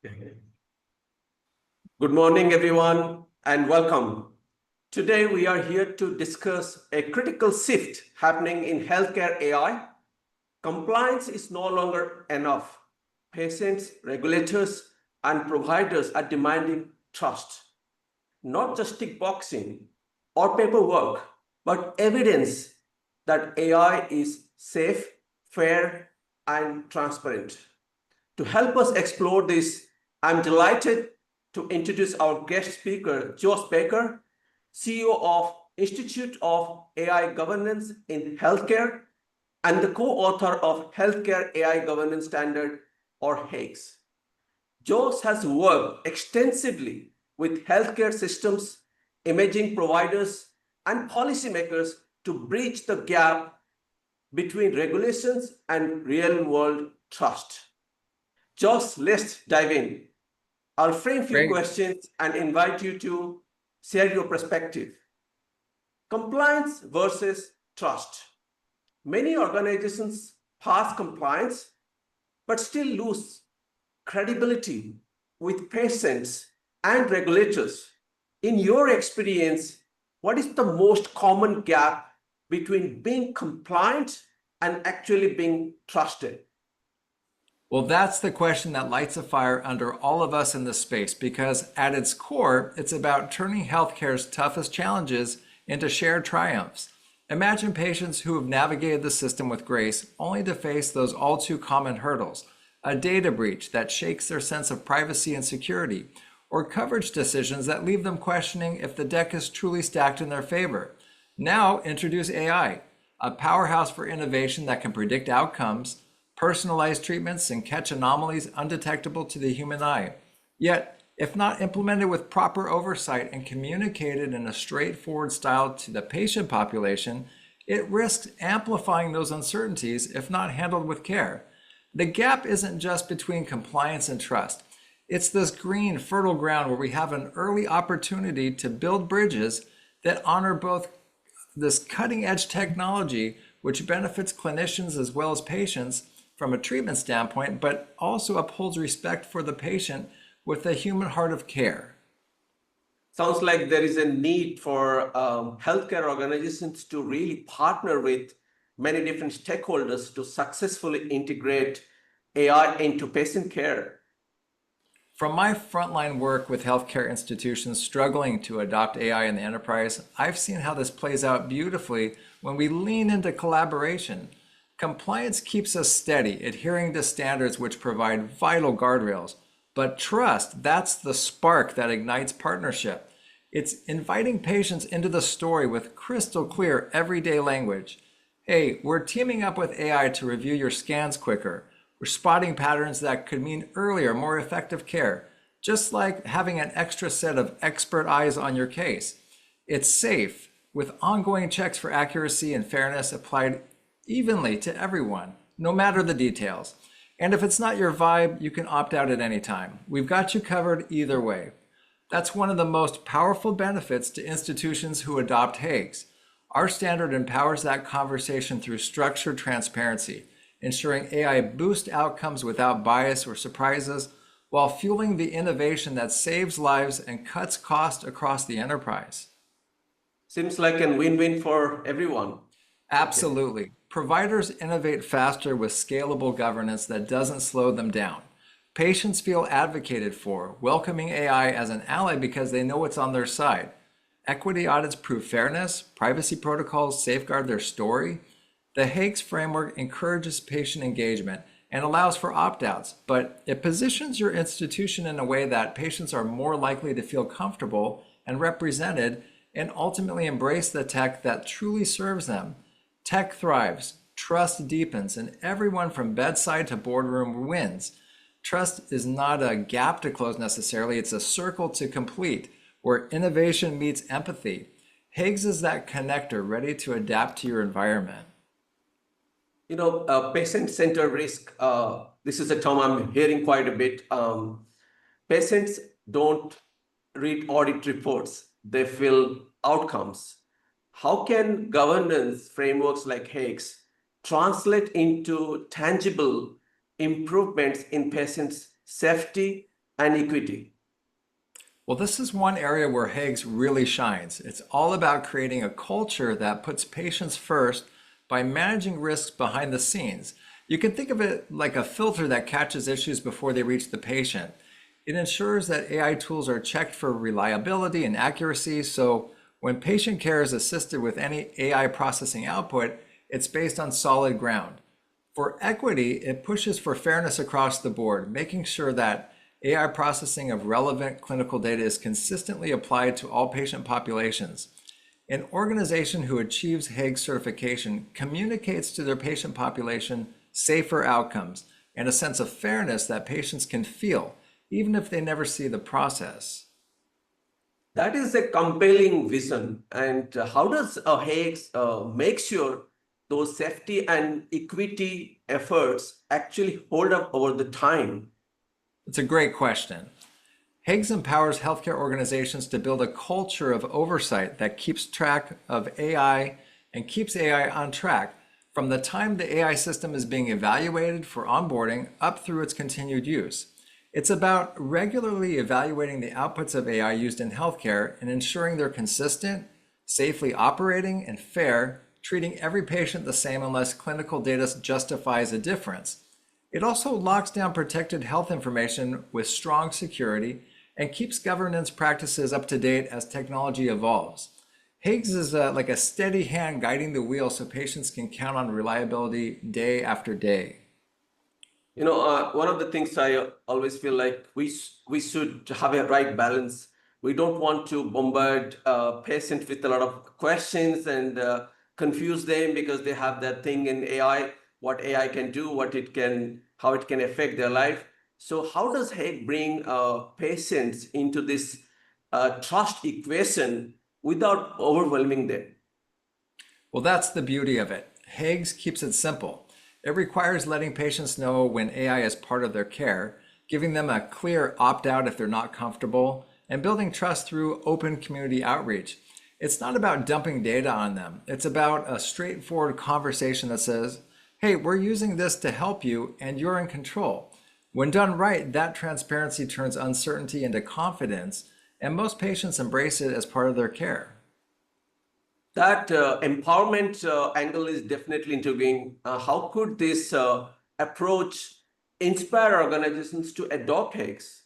Good morning, everyone, and welcome. Today, we are here to discuss a critical shift happening in healthcare AI. Compliance is no longer enough. Patients, regulators, and providers are demanding trust, not just tick boxing or paperwork, but evidence that AI is safe, fair, and transparent. To help us explore this, I'm delighted to introduce our guest speaker, Josh Baker, CEO of Institute of AI Governance in Healthcare and the co-author of Healthcare AI Governance Standard, or HAIGS. Josh has worked extensively with healthcare systems, imaging providers, and policymakers to bridge the gap between regulations and real-world trust. Josh, let's dive in. I'll frame a few questions and invite you to share your perspective. Compliance versus trust. Many organizations pass compliance, but still lose credibility with patients and regulators. In your experience, what is the most common gap between being compliant and actually being trusted? Well, that's the question that lights a fire under all of us in this space, because at its core, it's about turning healthcare's toughest challenges into shared triumphs. Imagine patients who have navigated the system with grace only to face those all too common hurdles: a data breach that shakes their sense of privacy and security, or coverage decisions that leave them questioning if the deck is truly stacked in their favor. Now introduce AI, a powerhouse for innovation that can predict outcomes, personalize treatments, and catch anomalies undetectable to the human eye. Yet, if not implemented with proper oversight and communicated in a straightforward style to the patient population, it risks amplifying those uncertainties if not handled with care. The gap isn't just between compliance and trust. It's this green, fertile ground where we have an early opportunity to build bridges that honor both this cutting-edge technology, which benefits clinicians as well as patients from a treatment standpoint, but also upholds respect for the patient with the human heart of care. Sounds like there is a need for healthcare organizations to really partner with many different stakeholders to successfully integrate AI into patient care. From my frontline work with healthcare institutions struggling to adopt AI in the enterprise, I've seen how this plays out beautifully when we lean into collaboration. Compliance keeps us steady, adhering to standards which provide vital guardrails. But trust, that's the spark that ignites partnership. It's inviting patients into the story with crystal clear everyday language. Hey, we're teaming up with AI to review your scans quicker. We're spotting patterns that could mean earlier, more effective care, just like having an extra set of expert eyes on your case. It's safe, with ongoing checks for accuracy and fairness applied evenly to everyone, no matter the details. And if it's not your vibe, you can opt out at any time. We've got you covered either way. That's one of the most powerful benefits to institutions who adopt HAIGS. Our standard empowers that conversation through structured transparency, ensuring AI boosts outcomes without bias or surprises, while fueling the innovation that saves lives and cuts costs across the enterprise. Seems like a win-win for everyone. Absolutely. Providers innovate faster with scalable governance that doesn't slow them down. Patients feel advocated for, welcoming AI as an ally because they know it's on their side. Equity audits prove fairness, privacy protocols safeguard their story. The HAIGS framework encourages patient engagement and allows for opt-outs, but it positions your institution in a way that patients are more likely to feel comfortable and represented and ultimately embrace the tech that truly serves them. Tech thrives, trust deepens, and everyone from bedside to boardroom wins. Trust is not a gap to close necessarily, it's a circle to complete, where innovation meets empathy. HAIGS is that connector ready to adapt to your environment. You know, patient-centered risk, this is a term I'm hearing quite a bit. Patients don't read audit reports, they fill outcomes. How can governance frameworks like HAIGS translate into tangible improvements in patients' safety and equity? Well, this is one area where HAIGS really shines. It's all about creating a culture that puts patients first by managing risks behind the scenes. You can think of it like a filter that catches issues before they reach the patient. It ensures that AI tools are checked for reliability and accuracy, so when patient care is assisted with any AI processing output, it's based on solid ground. For equity, it pushes for fairness across the board, making sure that AI processing of relevant clinical data is consistently applied to all patient populations. An organization who achieves HAIGS certification communicates to their patient population safer outcomes and a sense of fairness that patients can feel, even if they never see the process. That is a compelling vision. And how does HAIGS make sure those safety and equity efforts actually hold up over the time? It's a great question. HAIGS empowers healthcare organizations to build a culture of oversight that keeps track of AI and keeps AI on track from the time the AI system is being evaluated for onboarding up through its continued use. It's about regularly evaluating the outputs of AI used in healthcare and ensuring they're consistent, safely operating, and fair, treating every patient the same unless clinical data justifies a difference. It also locks down protected health information with strong security and keeps governance practices up to date as technology evolves. HAIGS is like a steady hand guiding the wheel so patients can count on reliability day after day. One of the things I always feel like we should have a right balance. We don't want to bombard patients with a lot of questions and confuse them because they have that thing in AI, what AI can do, how it can affect their life. So how does HAIG bring patients into this trust equation without overwhelming them? Well, that's the beauty of it. HAIGS keeps it simple. It requires letting patients know when AI is part of their care, giving them a clear opt-out if they're not comfortable, and building trust through open community outreach. It's not about dumping data on them. It's about a straightforward conversation that says, hey, we're using this to help you and you're in control. When done right, that transparency turns uncertainty into confidence, and most patients embrace it as part of their care. That empowerment angle is definitely intriguing. How could this approach inspire organizations to adopt HAIGS?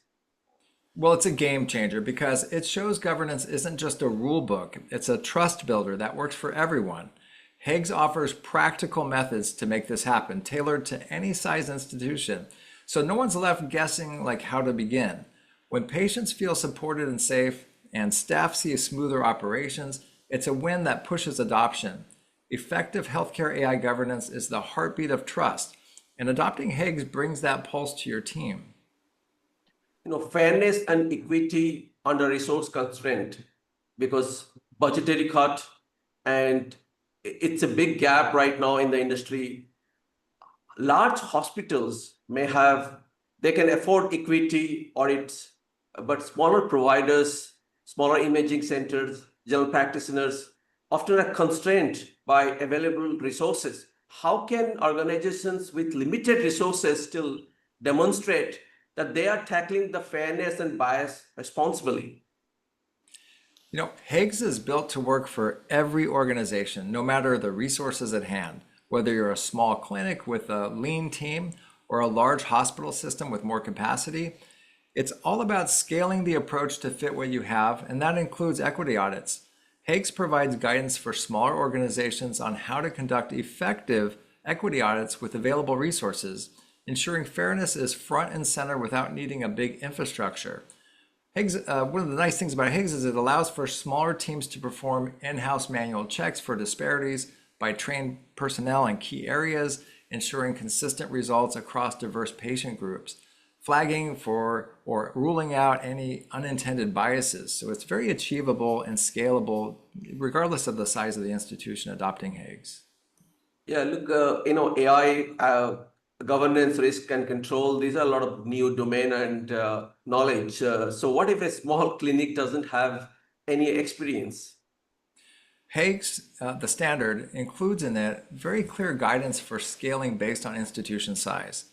Well, it's a game changer because it shows governance isn't just a rule book, it's a trust builder that works for everyone. HAIGS offers practical methods to make this happen, tailored to any size institution. So no one's left guessing like how to begin. When patients feel supported and safe and staff see smoother operations, it's a win that pushes adoption. Effective healthcare AI governance is the heartbeat of trust, and adopting HAIGS brings that pulse to your team. Fairness and equity under resource constraint, because budgetary cut, and it's a big gap right now in the industry. Large hospitals they can afford equity audits, but smaller providers, smaller imaging centers, general practitioners often are constrained by available resources. How can organizations with limited resources still demonstrate that they are tackling the fairness and bias responsibly? HAIGS is built to work for every organization, no matter the resources at hand. Whether you're a small clinic with a lean team or a large hospital system with more capacity, it's all about scaling the approach to fit what you have, and that includes equity audits. HAIGS provides guidance for smaller organizations on how to conduct effective equity audits with available resources, ensuring fairness is front and center without needing a big infrastructure. HAIGS, one of the nice things about HAIGS is it allows for smaller teams to perform in-house manual checks for disparities by trained personnel in key areas, ensuring consistent results across diverse patient groups, flagging for or ruling out any unintended biases. So it's very achievable and scalable, regardless of the size of the institution adopting HAIGS. Yeah, look, AI governance, risk, and control, these are a lot of new domain and knowledge. So what if a small clinic doesn't have any experience? HAIGS, the standard, includes in it very clear guidance for scaling based on institution size.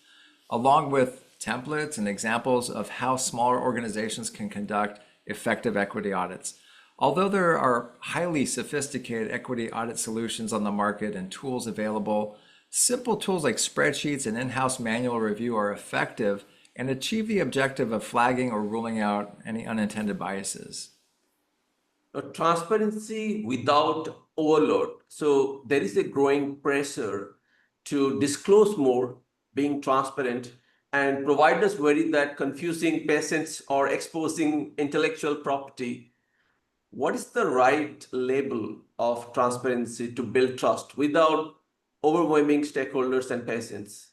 Along with templates, and examples of how smaller organizations can conduct effective equity audits. Although there are highly sophisticated equity audit solutions on the market and tools available, simple tools like spreadsheets and in-house manual review are effective and achieve the objective of flagging or ruling out any unintended biases. Transparency without overload. So there is a growing pressure to disclose more, being transparent, and providers worry that confusing patients or exposing intellectual property. What is the right label of transparency to build trust without overwhelming stakeholders and patients?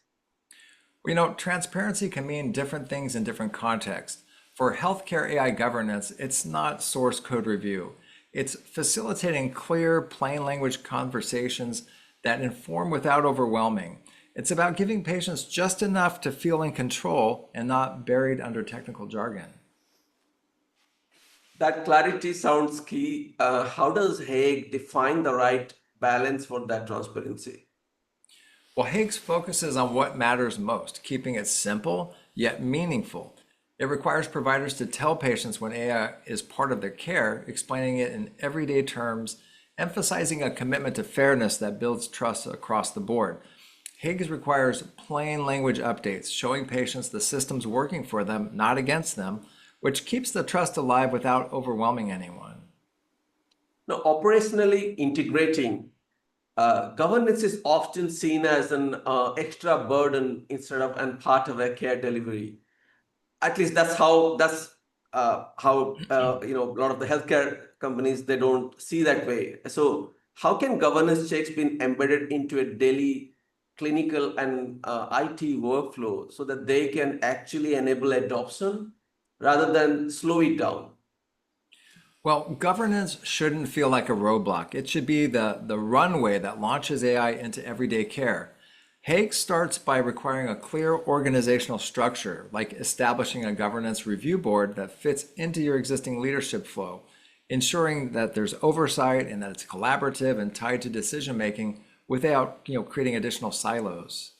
Transparency can mean different things in different contexts. For healthcare AI governance, it's not source code review. It's facilitating clear, plain language conversations that inform without overwhelming. It's about giving patients just enough to feel in control and not buried under technical jargon. That clarity sounds key. How does HAIGH define the right balance for that transparency? Well, HAIGS focuses on what matters most, keeping it simple yet meaningful. It requires providers to tell patients when AI is part of their care, explaining it in everyday terms, emphasizing a commitment to fairness that builds trust across the board. HAIGS requires plain language updates, showing patients the system's working for them, not against them, which keeps the trust alive without overwhelming anyone. Now, operationally integrating governance is often seen as an extra burden instead of and part of a care delivery. At least that's how a lot of the healthcare companies, they don't see that way. So how can governance checks be embedded into a daily clinical and IT workflow so that they can actually enable adoption rather than slow it down? Well, governance shouldn't feel like a roadblock. It should be the runway that launches AI into everyday care. HAIGS starts by requiring a clear organizational structure, like establishing a governance review board that fits into your existing leadership flow, ensuring that there's oversight and that it's collaborative and tied to decision-making without creating additional silos.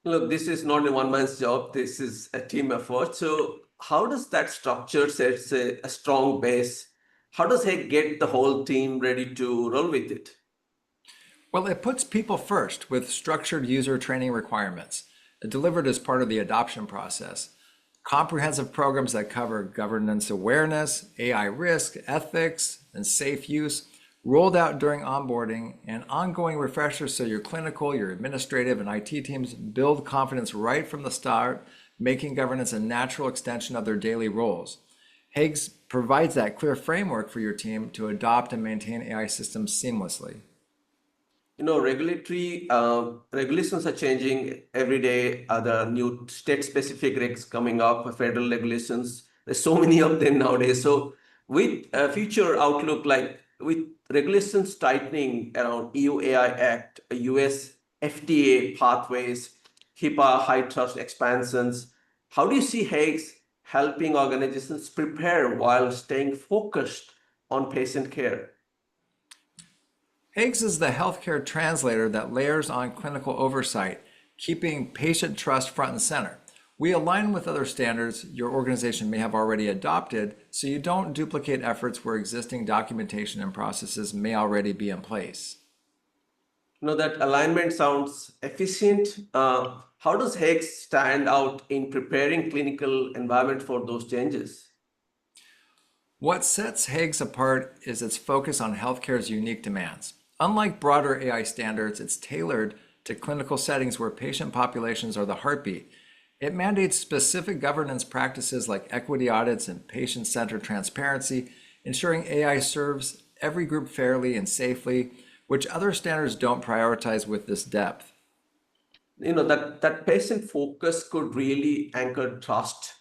Look, this is not a one-man's job. This is a team effort. So how does that structure set a strong base? How does he get the whole team ready to roll with it? Well, it puts people first with structured user training requirements, delivered as part of the adoption process. Comprehensive programs that cover governance awareness, AI risk, ethics, and safe use, rolled out during onboarding, and ongoing refreshers so your clinical, your administrative, and IT teams build confidence right from the start, making governance a natural extension of their daily roles. HAIGS provides that clear framework for your team to adopt and maintain AI systems seamlessly. Regulatory regulations are changing every day. There are new state-specific regs coming up, federal regulations. There's so many of them nowadays. So with future outlook, like with regulations tightening around EU AI Act, US FDA pathways, HIPAA, HITRUST expansions, how do you see HAIGS helping organizations prepare while staying focused on patient care? HAIGS is the healthcare translator that layers on clinical oversight, keeping patient trust front and center. We align with other standards your organization may have already adopted, so you don't duplicate efforts where existing documentation and processes may already be in place. That alignment sounds efficient. How does HAIGS stand out in preparing clinical environment for those changes? What sets HAIGS apart is its focus on healthcare's unique demands. Unlike broader AI standards, it's tailored to clinical settings where patient populations are the heartbeat. It mandates specific governance practices like equity audits and patient-centered transparency, ensuring AI serves every group fairly and safely, which other standards don't prioritize with this depth. That patient focus could really anchor trust.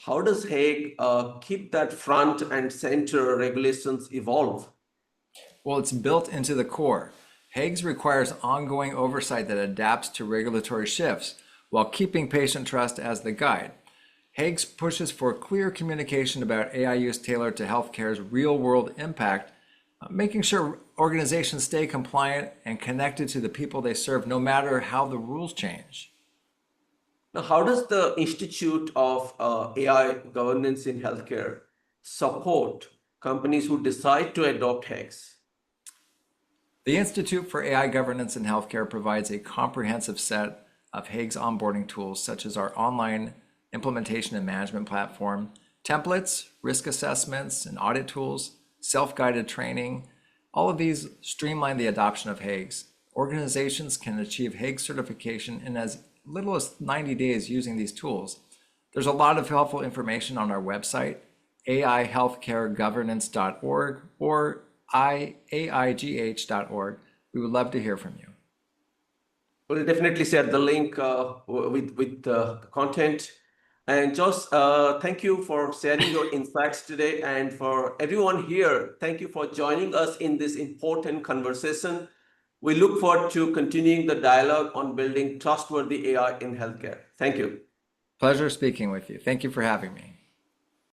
How does HAIG keep that front and center regulations evolve? Well, it's built into the core. HAIGS requires ongoing oversight that adapts to regulatory shifts while keeping patient trust as the guide. HAIGS pushes for clear communication about AI use tailored to healthcare's real-world impact, making sure organizations stay compliant and connected to the people they serve no matter how the rules change. Now, how does the Institute of AI Governance in Healthcare support companies who decide to adopt HAIGS? The Institute for AI Governance in Healthcare provides a comprehensive set of HAIGS onboarding tools, such as our online implementation and management platform, templates, risk assessments, and audit tools, self-guided training. All of these streamline the adoption of HAIGS. Organizations can achieve HAIGS certification in as little as 90 days using these tools. There's a lot of helpful information on our website, aihealthcaregovernance.org or IAIGH.org. We would love to hear from you. We'll definitely share the link with the content. And Josh, thank you for sharing your insights today. And for everyone here, thank you for joining us in this important conversation. We look forward to continuing the dialogue on building trustworthy AI in healthcare. Thank you. Pleasure speaking with you. Thank you for having me.